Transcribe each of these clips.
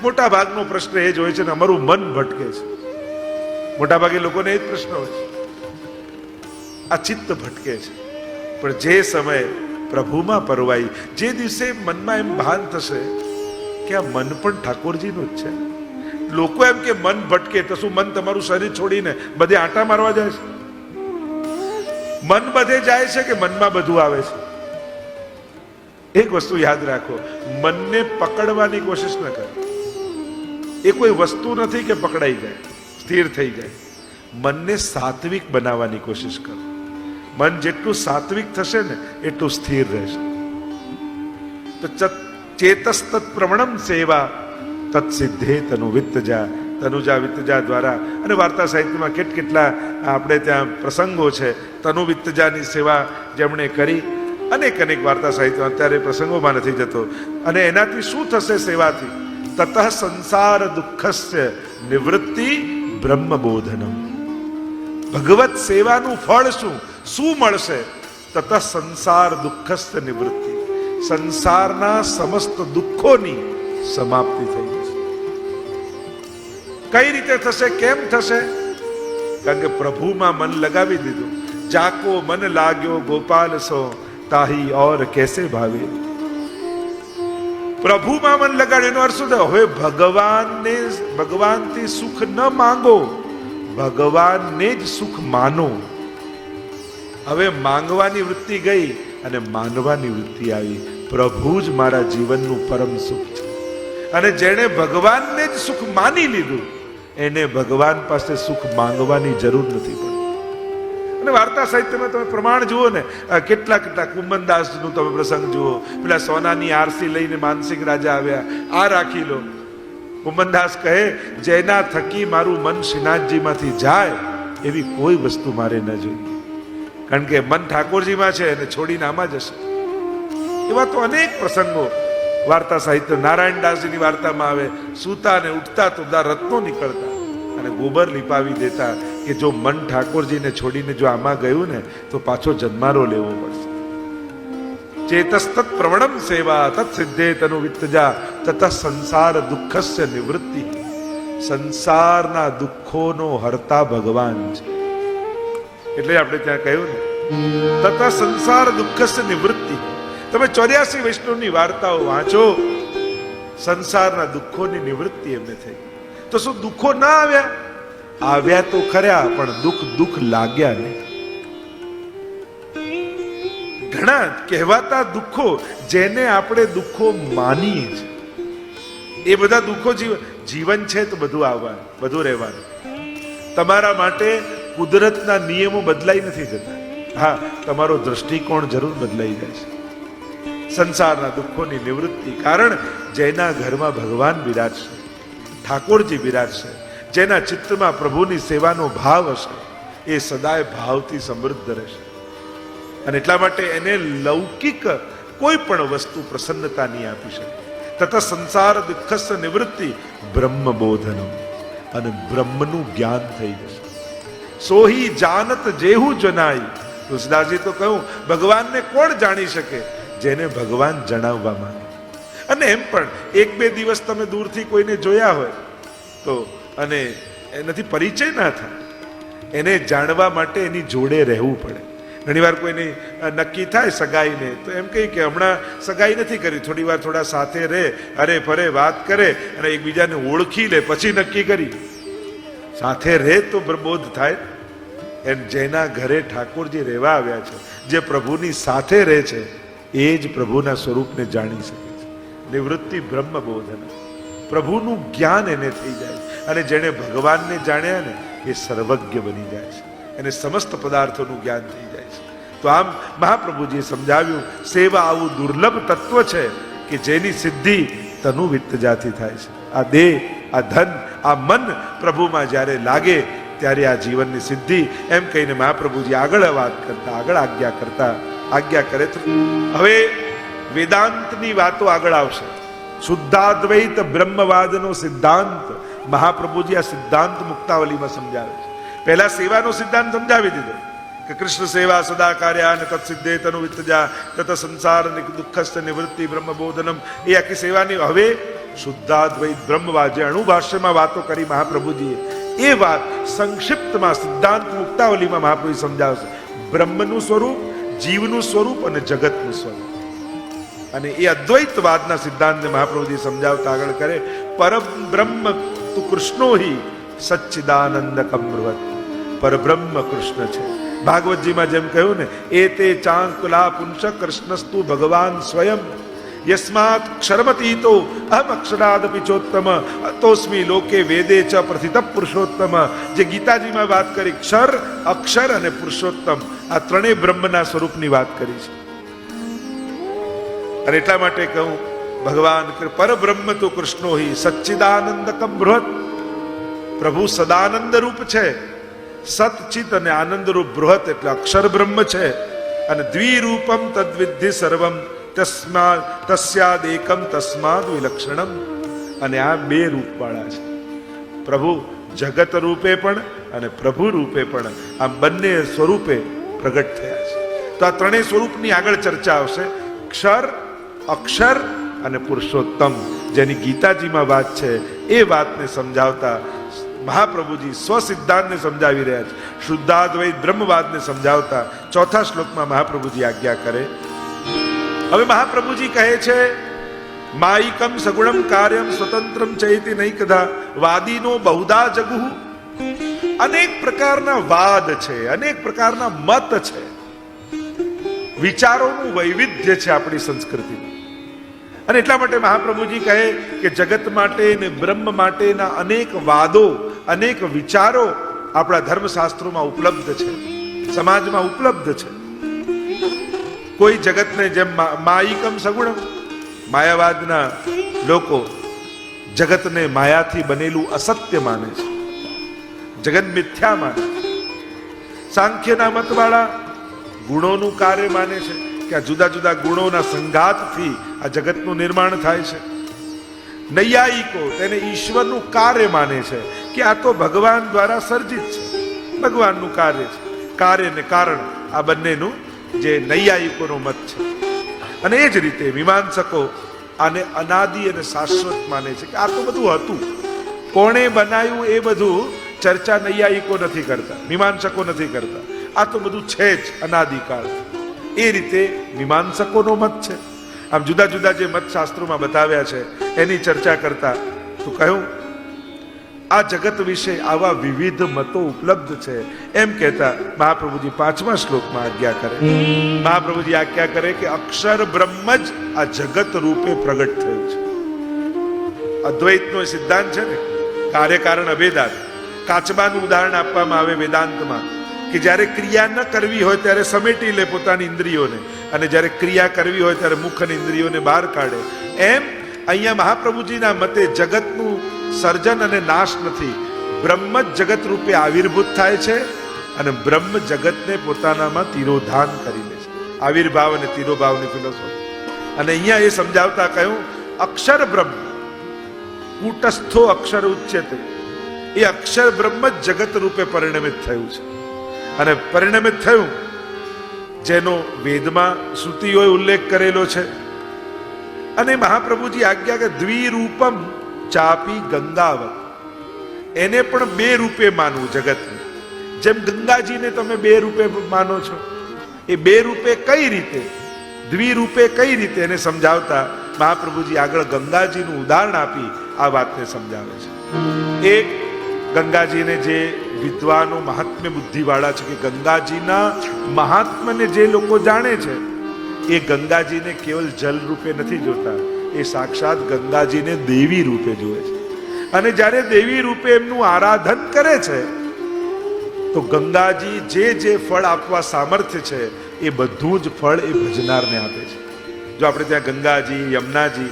મોટા ભાગનો પ્રશ્ન એ જ હોય છે ને, અમારું મન ભટકે છે. મોટા ભાગે લોકોને એ જ પ્રશ્ન હોય છે, આ ચિત્ત ભટકે છે. પણ જે સમયે પ્રભુમાં પરવાઈ, જે દિવસે મનમાં એમ ભાન થશે કે આ મન પણ ઠાકોરજીનું જ છે. લોકો એમ કે મન ભટકે તો શું મન તમારું શરીર છોડીને બધે આંટા મારવા જાય છે? મન બધે જાય છે કે મનમાં બધું આવે છે? એક વસ્તુ યાદ રાખો, મનને પકડવાની કોશિશ ન કરો. એ કોઈ વસ્તુ નથી કે પકડાઈ જાય, સ્થિર થઈ જાય. મનને સાત્વિક બનાવવાની કોશિશ કરો. મન જેટલું સાત્વિક થશે ને એટલું સ્થિર રહેશે. તો ચેતસ્તત પ્રવણમ સેવા તત્સિદ્ધે તનુ વિત્તજા. તનુજા વિત્તજા દ્વારા, અને વાર્તા સાહિત્યમાં કેટલા આપણે ત્યાં પ્રસંગો છે તનુ વિત્તજાની સેવા જેમણે કરી. અનેક વાર્તા સાહિત્ય, અત્યારે પ્રસંગોમાં નથી જતો. અને એનાથી શું થશે સેવાથી? તતઃ સંસાર દુઃખસ્ય નિવૃત્તિ બ્રહ્મબોધનમ. ભગવત સેવાનું ફળ શું મળશે? તતઃ સંસાર દુઃખસ્ય નિવૃત્તિ. સંસારના સમસ્ત દુઃખોની સમાપ્તિ થઈ જશે. કઈ રીતે થશે? કેમ થશે? કારણ કે પ્રભુમાં મન લગાવી દીધું. જાકો મન લાગ્યો ગોપાલ સો, તાહી ઓર કેસે ભાવે. પ્રભુમાં મન લગાડ્યું એનો અર્થ શું થયો? હવે ભગવાનથી સુખ ન માંગો, ભગવાનને જ સુખ માનો. હવે માંગવાની વૃત્તિ ગઈ અને માનવાની વૃત્તિ આવી. પ્રભુ જ મારા જીવનનું પરમ સુખ છે. અને જેણે ભગવાનને જ સુખ માની લીધું એને ભગવાન પાસે સુખ માંગવાની જરૂર નથી પડી. અને વાર્તા સાહિત્યમાં તમે પ્રમાણ જુઓ ને, કેટલા કુંભનદાસનું તમે પ્રસંગ જુઓ. પેલા સોનાની આરસી લઈને માનસિંહ રાજા આવ્યા, આ રાખી લો. કુંભનદાસ કહે, જેના થકી મારું મન શ્રીનાથજીમાંથી જાય એવી કોઈ વસ્તુ મારે ન જોઈએ. કારણ કે મન ઠાકોરજીમાં છે અને છોડીને આમાં જશે. એવા તો અનેક પ્રસંગો વાર્તા સાહિત્ય. નારાયણદાસજીની વાર્તામાં આવે, સૂતા ને ઉઠતા તો બધા રત્નો નીકળતા અને ગોબર લીપાવી દેતા કે જો મન ઠાકોરજીને છોડીને જો આમાં ગયું ને તો પાછો જન્મારો લેવો પડશે. ચેતસ્તત પ્રવણમ સેવા તત સિદ્ધે તનુ વિત્તજા તત સંસાર દુઃખસ્ય નિવૃત્તિ. સંસારના દુઃખોનો હરતા ભગવાન છે. એટલે આપણે ત્યાં કહ્યું ને, તત સંસાર દુઃખસ્ય નિવૃત્તિ. તમે 84 વૈષ્ણવની વાર્તાઓ વાંચો, સંસારના દુઃખોની નિવૃત્તિ એમને થઈ. તો શું દુઃખો ના આવ્યા? આવ્યા તો ખર્યા, પણ દુઃખ લાગ્યા નહીં. ઘણા કહેવાતા દુઃખો જેને આપણે દુઃખો માનીએ છીએ, એ બધા દુઃખો જીવન છે તો બધું આવવાનું, બધું રહેવાનું. તમારા માટે કુદરતના નિયમો બદલાઈ નથી જતા. હા, તમારો દ્રષ્ટિકોણ જરૂર બદલાઈ જાય છે. સંસારના દુઃખોની નિવૃત્તિ. કારણ જેના ઘરમાં ભગવાન બિરાજશે, ઠાકોરજી બિરાજશે, જેના ચિત્તમાં પ્રભુની સેવાનો ભાવ હશે, એ સદાય ભાવથી સમૃદ્ધ રહેશે. અને એટલા માટે એને લૌકિક કોઈ પણ વસ્તુ પ્રસન્નતા નહીં આપી શકે. તથા સંસાર દુઃખસ્ય નિવૃત્તિ બ્રહ્મબોધનમ. અને બ્રહ્મનું જ્ઞાન થઈ જશે. સોહી જાનત જેહુ જનાઈ. તુલસીદાસજી તો કહ્યું, ભગવાનને કોણ જાણી શકે? જેને ભગવાન જણાવવા માંગે. અને એમ પણ 1-2 દિવસ તમે દૂરથી કોઈને જોયા હોય તો, અને એનાથી પરિચય ના થાય, એને જાણવા માટે એની જોડે રહેવું પડે. ઘણી વાર કોઈને નક્કી થાય સગાઈને, તો એમ કહે કે હમણાં સગાઈ નથી કરી, થોડી વાર થોડા સાથે રહે, અરે ફરે વાત કરે અને એકબીજાને ઓળખી લે પછી નક્કી કરી. સાથે રહે તો પ્રબોધ થાય. એમ જેના ઘરે ઠાકોરજી રહેવા આવ્યા છે, જે પ્રભુની સાથે રહે છે, એ જ પ્રભુના સ્વરૂપને જાણી શકે છે. નિવૃત્તિ બ્રહ્મબોધન. પ્રભુનું જ્ઞાન એને થઈ જાય. અને જેણે ભગવાનને જાણ્યા ને એ સર્વજ્ઞ બની જાય છે. એને સમસ્ત પદાર્થોનું જ્ઞાન થઈ જાય છે. તો આમ મહાપ્રભુજીએ સમજાવ્યું, સેવા આવું દુર્લભ તત્વ છે કે જેની સિદ્ધિ તનુ વિત્તજાથી થાય છે. આ દેહ, આ ધન, આ મન પ્રભુમાં જ્યારે લાગે ત્યારે આ જીવનની સિદ્ધિ. એમ કહીને મહાપ્રભુજી આગળ વાત કરતા, આગળ આજ્ઞા કરે. હવે વેદાંતની વાતો આગળ આવશે. શુદ્ધાદ્વૈત બ્રહ્મવાદનો સિદ્ધાંત મહાપ્રભુજી આ સિદ્ધાંત મુક્તાવલીમાં સમજાવે છે. પહેલા સેવાનો સિદ્ધાંત સમજાવી દીધો કે કૃષ્ણ સેવા સદા કાર્યા અને તત્સિદ્ધે તનુ વિત્તજા તત સંસાર દુઃખસ્થ નિવૃત્તિ બ્રહ્મબોધનમ. એ આખી સેવાની. હવે શુદ્ધાદ્વૈત બ્રહ્મવાદ જે અણુભાષ્યમાં વાતો કરી મહાપ્રભુજીએ, એ વાત સંક્ષિપ્તમાં સિદ્ધાંત મુક્તાવલીમાં મહાપ્રભુ સમજાવશે. બ્રહ્મનું સ્વરૂપ, જીવનું સ્વરૂપ અને જગતનું સ્વરૂપ. અને એ અદ્વૈતવાદના સિદ્ધાંતને મહાપ્રભુજી સમજાવતા આગળ કરે, પરબ્રહ્મ તુ કૃષ્ણો હિ સચ્ચિદાનંદકમ બૃહત. પરબ્રહ્મ કૃષ્ણ છે. ભાગવતજીમાં જેમ કહ્યું ને, એ તે ચાંકુલા પુંસ કૃષ્ણસ્તુ ભગવાન સ્વયં યસ્માત ક્ષરમતીતો અહમ અક્ષરાદપી ચોત્તમ અતોસ્મી લોકે વેદે ચ પ્રથિત પુરુષોત્તમ. જે ગીતાજીમાં વાત કરી, ક્ષર, અક્ષર અને પુરુષોત્તમ, આ ત્રણેય બ્રહ્મના સ્વરૂપની વાત કરી છે. અને એટલા માટે કહું, ભગવાન પરબ્રહ્મ તો કૃષ્ણો હિ સચ્ચિદાનંદકમ બૃહત. પ્રભુ સદાનંદ રૂપ છે, સતચિત અને આનંદ રૂપ બૃહત એટલે અક્ષર બ્રહ્મ છે. અને દ્વિરૂપમ તદ્વિદ્ધિ સર્વમ તસ્યાદ એકમ તસ્માદ વિલક્ષણમ. અને આ બે રૂપ વાળા છે. પ્રભુ જગત રૂપે પણ અને પ્રભુ રૂપે પણ, આ બંને સ્વરૂપે પ્રગટ થયા છે. તો આ ત્રણેય સ્વરૂપની આગળ ચર્ચા આવશે. ક્ષર, અક્ષર અને પુરુષોત્તમ, જેની ગીતાજીમાં વાત છે, એ વાતને સમજાવતા મહાપ્રભુજી સ્વસિદ્ધાંતને સમજાવી રહ્યા છે. શુદ્ધાદ્વૈત બ્રહ્મવાદને સમજાવતા ચોથા શ્લોકમાં મહાપ્રભુજી આજ્ઞા કરે. હવે મહાપ્રભુજી કહે છે, માઈકમ સગુણમ કાર્યમ સ્વતંત્રમ ચૈતિ નૈકધા વાદીનો બહુધા જગુ. અનેક પ્રકારના વાદ છે, અનેક પ્રકારના મત છે, વિચારોનું વૈવિધ્ય છે આપણી સંસ્કૃતિમાં. અને એટલા માટે મહાપ્રભુજી કહે કે જગત માટે ને બ્રહ્મ માટેના અનેક વાદો, અનેક વિચારો આપણા ધર્મશાસ્ત્રોમાં ઉપલબ્ધ છે, સમાજમાં ઉપલબ્ધ છે. કોઈ જગતને જેમ માઈકમ સગુણમ, માયાવાદના લોકો જગતને માયાથી બનેલું અસત્ય માને છે, જગત મિથ્યા માને છે. સાંખ્યના મતવાળા ગુણોનું કાર્ય માને છે કે આ જુદા જુદા ગુણોના સંઘાતથી આ જગતનું નિર્માણ થાય છે. નૈયાયિકો તેને ઈશ્વરનું કાર્ય માને છે કે આ તો ભગવાન દ્વારા સર્જિત છે, ભગવાનનું કાર્ય છે. કાર્ય ને કારણ આ બંનેનું જે નૈયાયિકોનો મત છે. અને એ જ રીતે મીમાંસકો આને અનાદિ અને શાશ્વત માને છે કે આ તો બધું હતું, કોણે બનાવ્યું એ બધું ચર્ચા નૈયાયિકો નથી કરતા, મીમાંસકો નથી કરતા. આ તો બધું છે જ અનાદિકાળ. એ રીતે મીમાંસકોનો મત છે. આમ જુદા જુદા જે મત શાસ્ત્રોમાં બતાવ્યા છે એની ચર્ચા કરતા તો કહ્યું, આ જગત વિશે આવા વિવિધ મતો ઉપલબ્ધ છે એમ કહેતા મહાપ્રભુજી પાંચમા શ્લોકમાં આજ્ઞા કરે. મહાપ્રભુજી આજ્ઞા કરે કે અક્ષર બ્રહ્મ જ આ જગત રૂપે પ્રગટ થયું છે. અદ્વૈતનો સિદ્ધાંત છે ને, કાર્યકારણ અભેદાત. કાચબાનું ઉદાહરણ આપવામાં આવે વેદાંતમાં કે જ્યારે ક્રિયા ન કરવી હોય ત્યારે સમેટી લે પોતાની ઇન્દ્રિયોને, અને જ્યારે ક્રિયા કરવી હોય ત્યારે મુખ અને ઇન્દ્રિયોને બહાર કાઢે. એમ અહીંયા મહાપ્રભુજીના મતે જગતનું સર્જન અને નાશ નથી, બ્રહ્મ જ જગત રૂપે આવિર્ભૂત થાય છે અને બ્રહ્મ જગતને પોતાનામાં તિરોધાન કરી લે છે. આવિર્ભાવ અને તિરોભાવની ફિલોસોફી. અને અહીંયા એ સમજાવતા કહ્યું, અક્ષર બ્રહ્મ કૂટસ્થો અક્ષર ઉચ્યતે, એ અક્ષર બ્રહ્મ જ જગત રૂપે પરિણમિત થયું છે. અને પરિણમિત થયું જેનો વેદમાં શ્રુતિઓએ ઉલ્લેખ કરેલો છે. અને મહાપ્રભુજી આજ્ઞા કે દ્વિરૂપમ ચાપી ગંગાવત, એને પણ બે રૂપે માનવું જગતને. જેમ ગંગાજીને તમે બે રૂપે માનો છો, એ બે રૂપે કઈ રીતે, દ્વિરૂપે કઈ રીતે એને સમજાવતા મહાપ્રભુજી આગળ ગંગાજીનું ઉદાહરણ આપી આ વાતને સમજાવે છે. એક ગંગાજીને જે વિદ્વાનો મહાત્મ્ય બુદ્ધિવાળા છે, કે ગંગાજીના મહાત્મ્યને જે લોકો જાણે છે એ ગંગાજીને કેવલ જલ રૂપે નથી જોતા, એ સાક્ષાત ગંગાજીને દેવી રૂપે જુએ છે. અને જ્યારે દેવી રૂપે એમનું આરાધન કરે છે તો ગંગાજી જે જે ફળ આપવા સામર્થ્ય છે એ બધું જ ફળ એ ભજનારને આપે છે. જો આપણે ત્યાં ગંગાજી, યમુનાજી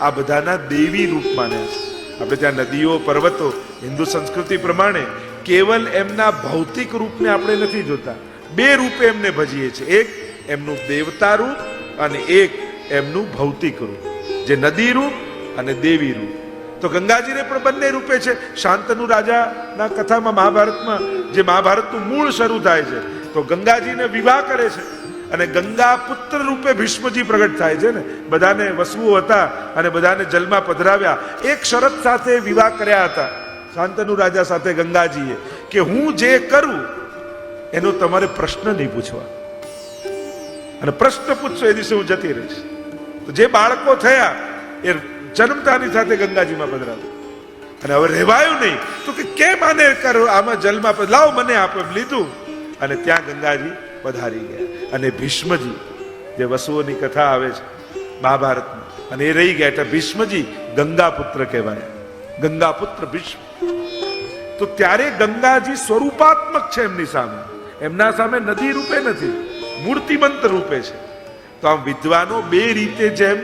આ બધાના દેવી રૂપ માન્યા છે. આપણે ત્યાં નદીઓ, પર્વતો હિન્દુ સંસ્કૃતિ પ્રમાણે કેવલ એમના ભૌતિક રૂપને આપણે નથી જોતા, બે રૂપે એમને ભજીએ છીએ. એક એમનું દેવતા રૂપ અને એક એમનું ભૌતિક રૂપ, જે નદી રૂપ અને દેવી રૂપ. તો ગંગાજીને પણ બંને રૂપે છે. શાંતનુ રાજાના કથામાં મહાભારતમાં જે મહાભારતનું મૂળ શરૂ થાય છે તો ગંગાજીને વિવાહ કરે છે અને ગંગા પુત્ર રૂપે ભીષ્મજી પ્રગટ થાય છે ને. બધાને વસવું હતા અને બધાને જલમાં પધરાવ્યા. એક શરત સાથે વિવાહ કર્યા હતા શાંતનુ રાજા સાથે ગંગાજીએ કે હું જે કરું એનો તમારે પ્રશ્ન નહીં પૂછવા, અને પ્રશ્ન પૂછશો એ દિવસે હું જતી રહીશ. તો જે બાળકો થયા એ જન્મતાની સાથે ગંગાજીમાં પધરાવ્યા. અને હવે રહેવાયું નહીં તો કે કેમ આને કરો આમાં જલમાં લાવ મને આપો એમ લીધું અને ત્યાં ગંગાજી પધારી ગયા. અને ભીષ્મજી જે વસુઓની કથા આવે છે મહાભારતમાં, અને એ રહી ગયા એટલે ભીષ્મજી ગંગા પુત્ર કહેવાય. ગંગા પુત્ર ભીષ્મ. તો ત્યારે ગંગાજી સ્વરૂપાત્મક છે એમની સામે, એમના સામે નદી રૂપે નથી, મૂર્તિમંત રૂપે છે. તો આમ વિદ્વાનો બે રીતે જેમ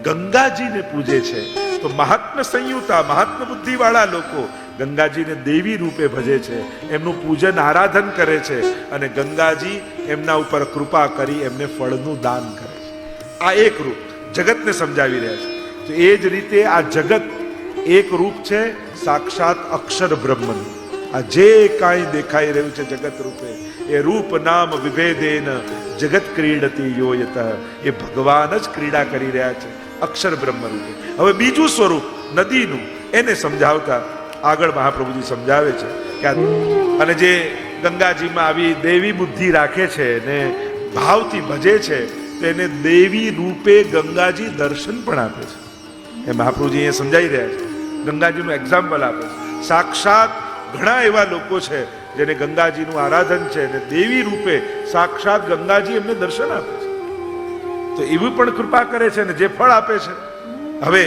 ગંગાજીને પૂજે છે, તો મહાત્મ્ય સંયુતા મહાત્મ્ય બુદ્ધિ વાળા લોકો ગંગાજીને દેવી રૂપે ભજે છે, એમનું પૂજન આરાધન કરે છે, અને ગંગાજી એમના ઉપર કૃપા કરી એમને ફળનું દાન કરે છે. આ એક રૂપ જગતને સમજાવી રહ્યા છે. તો એ જ રીતે આ જગત એક રૂપ છે સાક્ષાત અક્ષર બ્રહ્મનું. આ જે કાંઈ દેખાઈ રહ્યું છે જગત રૂપે એ રૂપ નામ વિભેદેન જગત ક્રીડતી યોયત, એ ભગવાન જ ક્રીડા કરી રહ્યા છે અક્ષર બ્રહ્મ રૂપે. હવે બીજું સ્વરૂપ નદીનું એને સમજાવતા આગળ મહાપ્રભુજી સમજાવે છે કે અને જે ગંગાજીમાં આવી દેવી બુદ્ધિ રાખે છે ને ભાવથી ભજે છે તેને દેવી રૂપે ગંગાજી દર્શન પણ આપે છે. એ મહાપ્રભુજી અહીંયા સમજાવી રહ્યા છે. ગંગાજીનું એક્ઝામ્પલ આપે છે. સાક્ષાત ઘણા એવા લોકો છે જેને ગંગાજીનું આરાધન છે અને દેવી રૂપે સાક્ષાત ગંગાજી એમને દર્શન આપે છે. તો એવી પણ કૃપા કરે છે ને જે ફળ આપે છે. હવે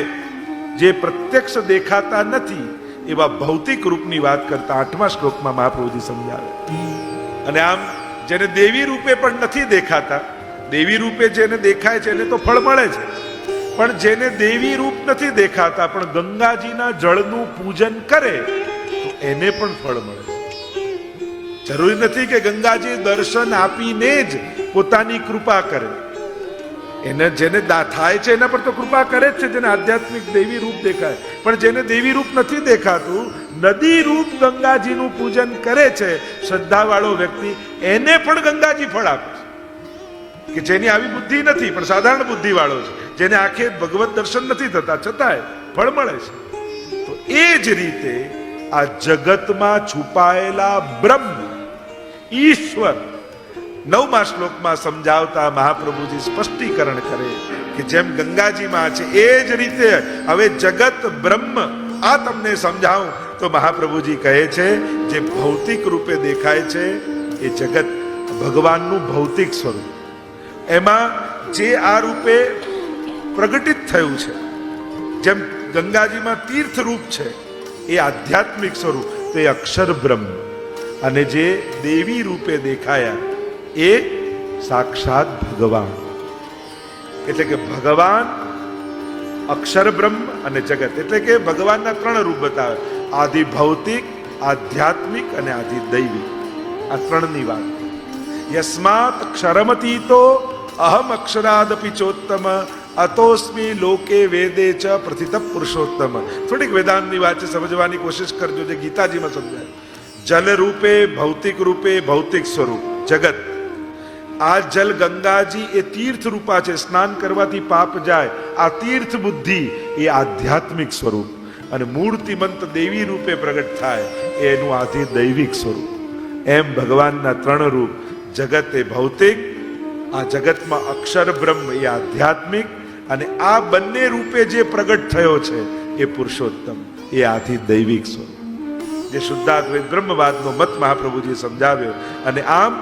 જે પ્રત્યક્ષ દેખાતા નથી એવા ભૌતિક રૂપની વાત કરતા 8મા શ્લોકમાં મહાપ્રભુજી સમજાવે. અને આમ જેને દેવી રૂપે પણ નથી દેખાતા, દેવી રૂપે જેને દેખાય છે એને તો ફળ મળે છે, પણ જેને દેવી રૂપ નથી દેખાતા પણ ગંગાજીના જળનું પૂજન કરે તો એને પણ ફળ મળે છે. જરૂરી નથી કે ગંગાજી દર્શન આપીને જ પોતાની કૃપા કરે. એને જેને થાય છે એના પર તો કૃપા કરે જ છે, જેને આધ્યાત્મિક દેવી રૂપ દેખાય. પણ જેને દેવી રૂપ નથી દેખાતું, નદી રૂપ ગંગાજીનું પૂજન કરે છે શ્રદ્ધા વાળો વ્યક્તિ, એને પણ ગંગાજી ફળ આપે છે. કે જેની આવી બુદ્ધિ નથી પણ સાધારણ બુદ્ધિ વાળો છે, જેને આંખે ભગવત દર્શન નથી થતા છતાંય ફળ મળે છે. તો એ જ રીતે આ જગતમાં છુપાયેલા બ્રહ્મ ઈશ્વર 9મા શ્લોકમાં સમજાવતા મહાપ્રભુજી સ્પષ્ટીકરણ કરે કે જેમ ગંગાજીમાં છે એ જ રીતે હવે જગત બ્રહ્મ. આ તમને સમજાવું તો મહાપ્રભુજી કહે છે જે ભૌતિક રૂપે દેખાય છે એ જગત ભગવાનનું ભૌતિક સ્વરૂપ, એમાં જે આ રૂપે પ્રગટિત થયું છે, જેમ ગંગાજીમાં તીર્થ રૂપ છે એ આધ્યાત્મિક સ્વરૂપ, તો એ અક્ષર બ્રહ્મ. અને જે દેવી રૂપે દેખાયા એ સાક્ષાત ભગવાન. એટલે કે ભગવાન, અક્ષર બ્રહ્મ અને જગત. એટલે કે ભગવાનના 3 રૂપ બતાવે: આદિ ભૌતિક, આધ્યાત્મિક અને આદિ દૈવિક. આ 3ની વાત. યસ્માત ક્ષરમતીતો અહમ અક્ષરાદપી ચોત્તમ અતોસ્મી લોકે વેદે ચ પ્રથિત પુરુષોત્તમ. થોડીક વેદાંતની વાત છે, સમજવાની કોશિશ કરજો જે ગીતાજીમાં સમજાય. જલ રૂપે ભૌતિક રૂપે ભૌતિક સ્વરૂપ જગત. આ જલ ગંગાજી એ તીર્થ રૂપા છે, સ્નાન કરવાથી પાપ જાય. આ તીર્થ બુદ્ધિ એ આધ્યાત્મિક સ્વરૂપ, અને મૂર્તિમંત દેવી રૂપે પ્રગટ થાય એનું આધિ દૈવિક સ્વરૂપ. એમ ભગવાનના 3 રૂપ. જગત એ ભૌતિક, આ જગતમાં અક્ષર બ્રહ્મ એ આધ્યાત્મિક, અને આ બંને રૂપે જે પ્રગટ થયો છે એ પુરુષોત્તમ એ આધિ દૈવિક સ્વરૂપ. જે શુદ્ધાદ્વૈત બ્રહ્મવાદનો મત મહાપ્રભુજીએ સમજાવ્યો. અને આમ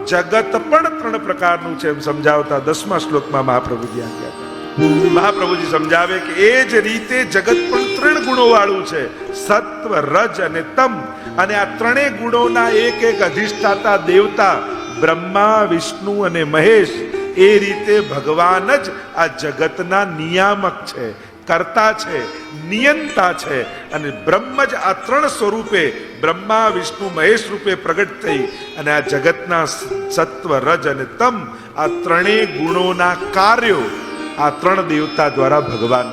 જગત પણ 3 પ્રકારનું છે એમ સમજાવતા 10મા શ્લોકમાં મહાપ્રભુજી આપ્યા. મહાપ્રભુજી સમજાવે કે એ જ રીતે જગત પણ 3 ગુણો વાળું છે: સત્વ, રજ અને તમ. અને આ 3 ગુણોના એક એક અધિષ્ઠાતા દેવતા બ્રહ્મા, વિષ્ણુ અને મહેશ. એ રીતે ભગવાન જ આ જગતના નિયામક છે, કર્તા છે, નિયંતા છે. અને બ્રહ્મ જ આ 3 સ્વરૂપે બ્રહ્મા, વિષ્ણુ, મહેશ રૂપે પ્રગટ થઈ અને આ જગતના સત્વ, રજ અને તમ આ 3 ગુણોના કાર્યો આ 3 દેવતા દ્વારા ભગવાન